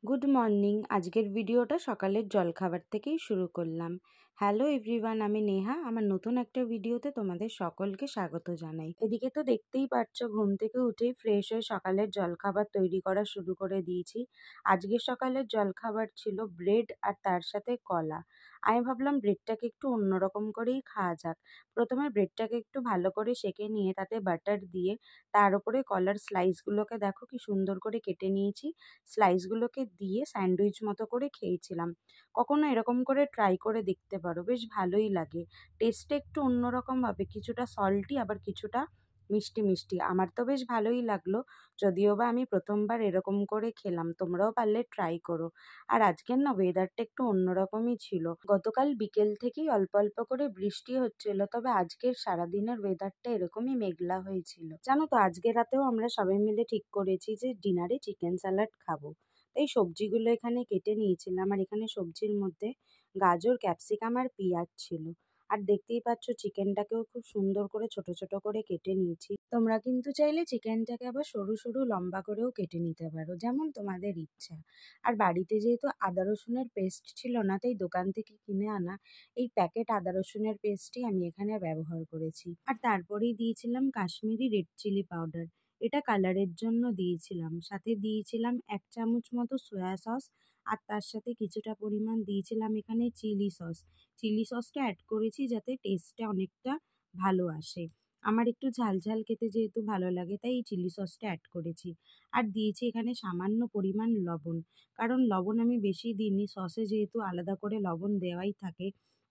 Good morning. আজকের ভিডিওটা সকালের জলখাবার থেকেই শুরু করলাম। হ্যালো এভরিওয়ান, আমি নেহা। আমার নতুন একটা ভিডিওতে তোমাদের সকলকে স্বাগত জানাই। এদিকে তো দেখতেই পাচ্ছ, ঘুম থেকে উঠেই ফ্রেশ হয়ে সকালের জলখাবার তৈরি করা শুরু করে দিয়েছি। আজকের সকালের জলখাবার ছিল ব্রেড আর তার সাথে কলা। আমি ভাবলাম ব্রেডটাকে একটু অন্যরকম করেই খাওয়া যাক। প্রথমে ব্রেডটাকে একটু ভালো করে সেঁকে নিয়ে তাতে বাটার দিয়ে তার উপরে কলার স্লাইসগুলোকে দেখো কি সুন্দর করে কেটে নিয়েছি। স্লাইসগুলোকে দিয়ে স্যান্ডউইচ মতো করে খেয়েছিলাম। কখনো এরকম করে ট্রাই করে দেখতে পারো, বেশ ভালোই লাগে। টেস্টটা একটু অন্যরকম হবে, কিছুটা সল্টি আবার কিছুটা মিষ্টি মিষ্টি। আমার তো বেশ ভালোই লাগলো, যদিও বা আমি প্রথমবার এরকম করে খেলাম। তোমরাও পারলে ট্রাই করো। আর আজকের না ওয়েদারটা একটু অন্যরকমই ছিল। গতকাল বিকেল থেকেই অল্প অল্প করে বৃষ্টি হচ্ছিল, তবে আজকের সারাদিনের ওয়েদারটা এরকমই মেঘলা হয়েছিল। জানো তো, আজকে রাতেও আমরা সবাই মিলে ঠিক করেছি যে ডিনারে চিকেন স্যালাড খাবো। তাই সবজিগুলো এখানে কেটে নিয়েছিলাম, আর এখানে সবজির মধ্যে গাজর, ক্যাপসিকাম আর পেঁয়াজ ছিল। আর দেখতেই পাচ্ছ চিকেনটাকেও খুব সুন্দর করে ছোট ছোট করে কেটে নিয়েছি। তোমরা কিন্তু চাইলে চিকেনটাকে আবার সরু সরু লম্বা করেও কেটে নিতে পারো, যেমন তোমাদের ইচ্ছা। আর বাড়িতে যেহেতু আদা রসুনের পেস্ট ছিল না, তাই দোকান থেকে কিনে আনা এই প্যাকেট আদা রসুনের পেস্টই আমি এখানে ব্যবহার করেছি। আর তারপরেই দিয়েছিলাম কাশ্মীরি রেড চিলি পাউডার। এটা কালারের জন্য দিয়েছিলাম। সাথে দিয়েছিলাম 1 চামচ মতো সয়া সস, আর তার সাথে কিছুটা পরিমাণ দিয়েছিলাম এখানে চিলি সস। চিলি সসটা অ্যাড করেছি যাতে টেস্টটা অনেকটা ভালো আসে। আমার একটু ঝাল ঝাল খেতে যেহেতু ভালো লাগে, তাই এই চিলি সসটা অ্যাড করেছি। আর দিয়েছি এখানে সামান্য পরিমাণ লবণ, কারণ লবণ আমি বেশি দিইনি, সসে যেহেতু আলাদা করে লবণ দেওয়াই থাকে।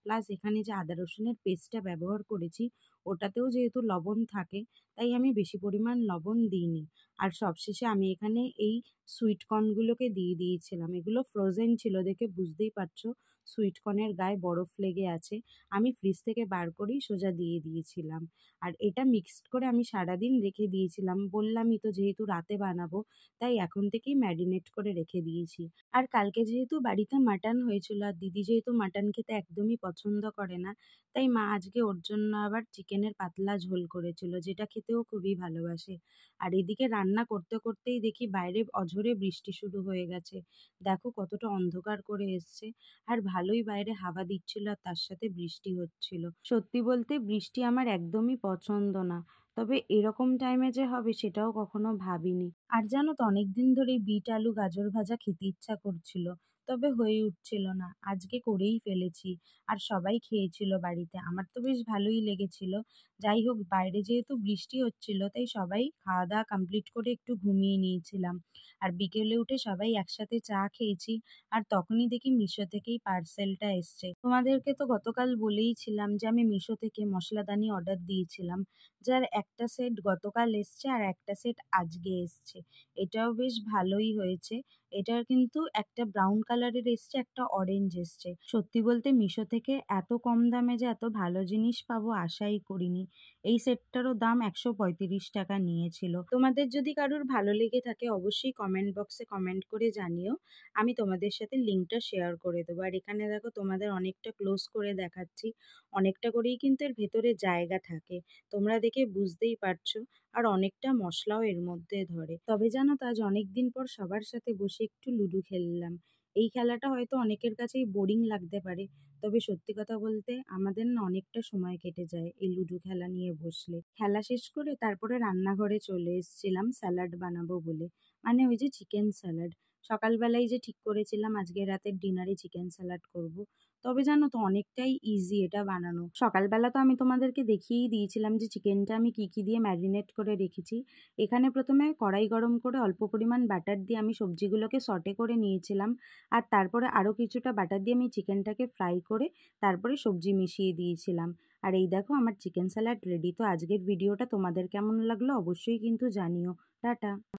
প্লাস এখানে যে আদা রসুনের পেস্টটা ব্যবহার করেছি ওটাতেও যেহেতু লবণ থাকে, তাই আমি বেশি পরিমাণ লবণ দিইনি। আর সবশেষে আমি এখানে এই সুইট কর্নগুলোকে দিয়ে দিয়েছিলাম। এগুলো ফ্রোজেন ছিল দেখে বুঝতেই পারছো সুইট কর্নের গায়ে বরফ লেগে আছে। আমি ফ্রিজ থেকে বার করেই সোজা দিয়ে দিয়েছিলাম। আর এটা মিক্সড করে আমি সারাদিন রেখে দিয়েছিলাম। বললামই তো যেহেতু রাতে বানাবো, তাই এখন থেকেই ম্যারিনেট করে রেখে দিয়েছি। আর কালকে যেহেতু বাড়িতে মাটন হয়েছিল, আর দিদি যেহেতু মাটন খেতে একদমই পছন্দ করে না, তাই মা আজকে ওর জন্য আবার চিকেনের পাতলা ঝোল করেছিল, যেটা খেতেও খুবই ভালোবাসে। আর এদিকে রান্না করতে করতেই দেখি বাইরে অঝোরে বৃষ্টি শুরু হয়ে গেছে। দেখো কতটা অন্ধকার করে এসছে। আর ভালোই বাইরে হাওয়া দিচ্ছিল আর তার সাথে বৃষ্টি হচ্ছিল। সত্যি বলতে বৃষ্টি আমার একদমই পছন্দ না, তবে এরকম টাইমে যে হবে সেটাও কখনো ভাবিনি। আর জানো তো, অনেকদিন ধরেই বিট আলু গাজর ভাজা খেতে ইচ্ছা করছিল, তবে হয়ে উঠছিল না। আজকে করেই ফেলেছি। আর সবাই খেয়েছিল বাড়িতে, আমার তো বেশ ভালোই লেগেছিল। যাই হোক, বাইরে যেহেতু বৃষ্টি হচ্ছিল তাই সবাই খাওয়া দাওয়া কমপ্লিট করে একটু ঘুমিয়ে নিয়েছিলাম। আর বিকেলে উঠে সবাই একসাথে চা খেয়েছি। আর তখনই দেখি মিশো থেকেই পার্সেলটা এসছে। তোমাদেরকে তো গতকাল বলেইছিলাম যে আমি মিশো থেকে মশলাদানি অর্ডার দিয়েছিলাম, যার একটা সেট গতকাল এসছে আর একটা সেট আজকে এসছে। এটাও বেশ ভালোই হয়েছে। এটার কিন্তু একটা ব্রাউন কালারের এসছে, একটা অরেঞ্জ এসছে। সত্যি বলতে মিশো থেকে এত কম দামে যে এত ভালো জিনিস পাবো আশাই করিনি। এই সেটটারও দাম 135 টাকা নিয়েছিল। তোমাদের যদি কারোর ভালো লেগে থাকে অবশ্যই কমেন্ট বক্সে কমেন্ট করে জানিও। আমি তোমাদের সাথে লিঙ্কটা শেয়ার করে দেবো। আর এখানে দেখো তোমাদের অনেকটা ক্লোজ করে দেখাচ্ছি, অনেকটা করেই কিন্তু এর ভেতরে জায়গা থাকে, তোমরা দেখে বুঝতেই পারছো। আর অনেকটা মশলাও এর মধ্যে ধরে। তবে জানো তো, আজ অনেকদিন পর সবার সাথে বসে একটু লুডো খেললাম। এই খেলাটা হয়তো অনেকের কাছেই বোরিং লাগতে পারে, তবে সত্যি কথা বলতে আমাদের না অনেকটা সময় কেটে যায় এই লুডো খেলা নিয়ে বসলে। খেলা শেষ করে তারপরে রান্নাঘরে চলে এসেছিলাম স্যালাড বানাবো বলে, মানে ওই যে চিকেন স্যালাড। সকালবেলায় যে ঠিক করেছিলাম আজকে রাতের ডিনারে চিকেন স্যালাড করব। তবে জানো তো, অনেকটাই ইজি এটা বানানো। সকালবেলা তো আমি তোমাদেরকে দেখিয়েই দিয়েছিলাম যে চিকেনটা আমি কি কি দিয়ে ম্যারিনেট করে রেখেছি। এখানে প্রথমে কড়াই গরম করে অল্প পরিমাণ বাটার দিয়ে আমি সবজিগুলোকে সটে করে নিয়েছিলাম। আর তারপরে আরও কিছুটা বাটার দিয়ে আমি চিকেনটাকে ফ্রাই করে তারপরে সবজি মিশিয়ে দিয়েছিলাম। আর এই দেখো আমার চিকেন স্যালাড রেডি। তো আজকের ভিডিওটা তোমাদের কেমন লাগলো অবশ্যই কিন্তু জানিও। টাটা।